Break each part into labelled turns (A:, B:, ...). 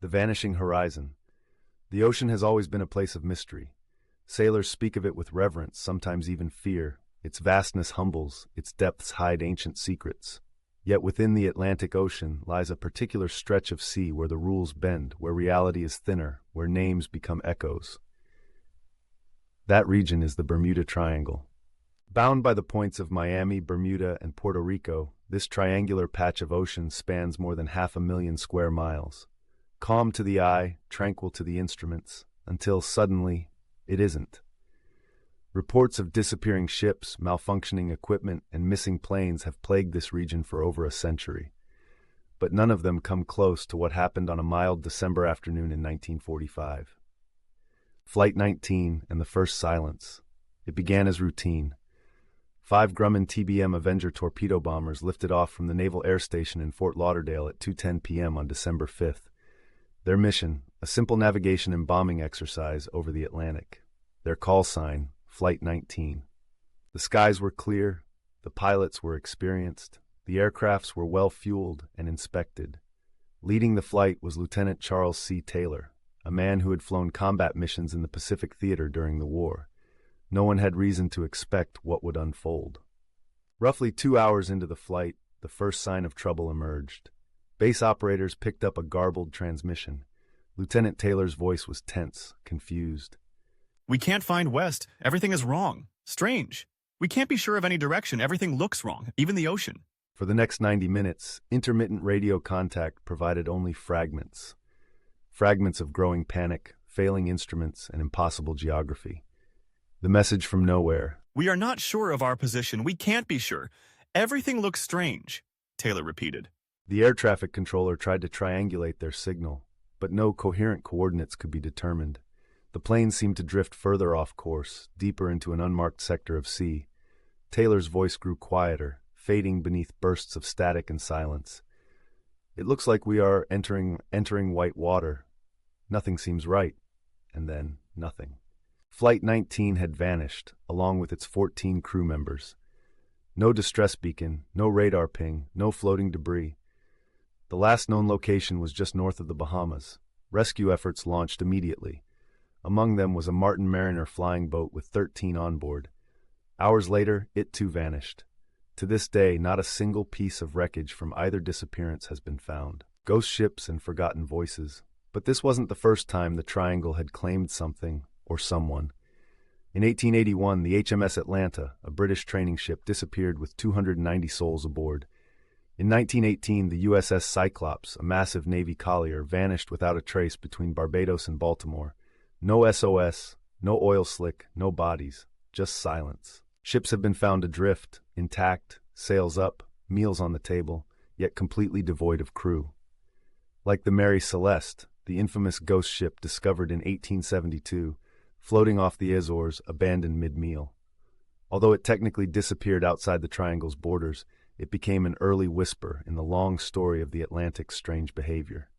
A: The vanishing horizon. The ocean has always been a place of mystery. Sailors speak of it with reverence, sometimes even fear. Its vastness humbles, its depths hide ancient secrets. Yet within the Atlantic Ocean lies a particular stretch of sea where the rules bend, where reality is thinner, where names become echoes. That region is the Bermuda Triangle. Bound by the points of Miami, Bermuda, and Puerto Rico, this triangular patch of ocean spans more than 500,000 square miles. Calm to the eye, tranquil to the instruments, until suddenly, it isn't. Reports of disappearing ships, malfunctioning equipment, and missing planes have plagued this region for over a century. But none of them come close to what happened on a mild December afternoon in 1945. Flight 19 and the first silence. It began as routine. 5 Grumman TBM Avenger torpedo bombers lifted off from the Naval Air Station in Fort Lauderdale at 2:10 p.m. on December 5th. Their mission, a simple navigation and bombing exercise over the Atlantic. Their call sign, Flight 19. The skies were clear, the pilots were experienced, the aircrafts were well-fueled and inspected. Leading the flight was Lieutenant Charles C. Taylor, a man who had flown combat missions in the Pacific Theater during the war. No one had reason to expect what would unfold. Roughly 2 hours into the flight, the first sign of trouble emerged. Base operators picked up a garbled transmission. Lieutenant Taylor's voice was tense, confused.
B: "We can't find west. Everything is wrong. Strange. We can't be sure of any direction. Everything looks wrong, even the ocean."
A: For the next 90 minutes, intermittent radio contact provided only fragments. Fragments of growing panic, failing instruments, and impossible geography. The message from nowhere.
B: "We are not sure of our position. We can't be sure. Everything looks strange," Taylor repeated.
A: The air traffic controller tried to triangulate their signal, but no coherent coordinates could be determined. The plane seemed to drift further off course, deeper into an unmarked sector of sea. Taylor's voice grew quieter, fading beneath bursts of static and silence. "It looks like we are entering white water. Nothing seems right." And then, nothing. Flight 19 had vanished, along with its 14 crew members. No distress beacon, no radar ping, no floating debris. The last known location was just north of the Bahamas. Rescue efforts launched immediately. Among them was a Martin Mariner flying boat with 13 on board. Hours later, it too vanished. To this day, not a single piece of wreckage from either disappearance has been found. Ghost ships and forgotten voices. But this wasn't the first time the Triangle had claimed something or someone. In 1881, the HMS Atlanta, a British training ship, disappeared with 290 souls aboard. In 1918, the USS Cyclops, a massive Navy collier, vanished without a trace between Barbados and Baltimore. No SOS, no oil slick, no bodies, just silence. Ships have been found adrift, intact, sails up, meals on the table, yet completely devoid of crew. Like the Mary Celeste, the infamous ghost ship discovered in 1872, floating off the Azores, abandoned mid-meal. Although it technically disappeared outside the Triangle's borders, it became an early whisper in the long story of the Atlantic's strange behavior.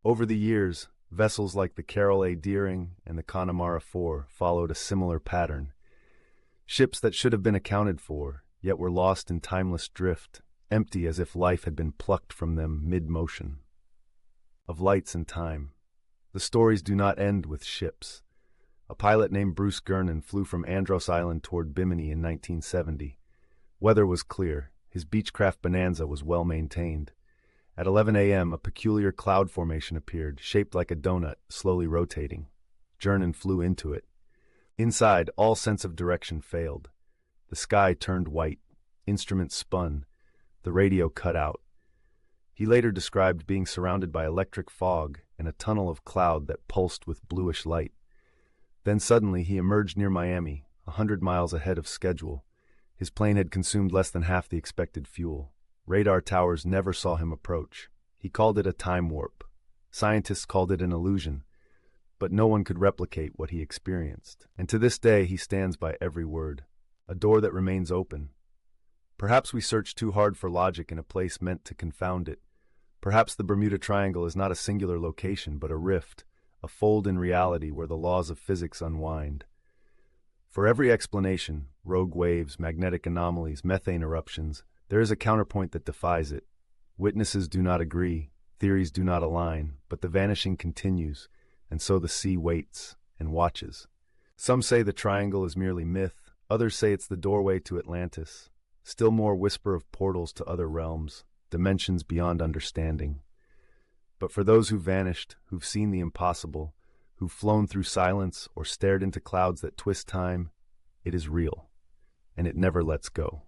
A: Over the years, vessels like the Carroll A. Deering and the Connemara IV followed a similar pattern. Ships that should have been accounted for, yet were lost in timeless drift, empty as if life had been plucked from them mid-motion. Of lights and time. The stories do not end with ships. A pilot named Bruce Gernon flew from Andros Island toward Bimini in 1970. Weather was clear. His Beechcraft Bonanza was well maintained. At 11 a.m., a peculiar cloud formation appeared, shaped like a donut, slowly rotating. Gernon flew into it. Inside, all sense of direction failed. The sky turned white. Instruments spun. The radio cut out. He later described being surrounded by electric fog and a tunnel of cloud that pulsed with bluish light. Then suddenly he emerged near Miami, 100 miles ahead of schedule. His plane had consumed less than half the expected fuel. Radar towers never saw him approach. He called it a time warp. Scientists called it an illusion. But no one could replicate what he experienced. And to this day he stands by every word. A door that remains open. Perhaps we search too hard for logic in a place meant to confound it. Perhaps the Bermuda Triangle is not a singular location, but a rift, a fold in reality where the laws of physics unwind. For every explanation, rogue waves, magnetic anomalies, methane eruptions, there is a counterpoint that defies it. Witnesses do not agree. Theories do not align, but the vanishing continues, and so the sea waits and watches. Some say the triangle is merely myth, others say it's the doorway to Atlantis. Still more whisper of portals to other realms, dimensions beyond understanding. But for those who vanished, who've seen the impossible, who've flown through silence or stared into clouds that twist time, it is real, and it never lets go.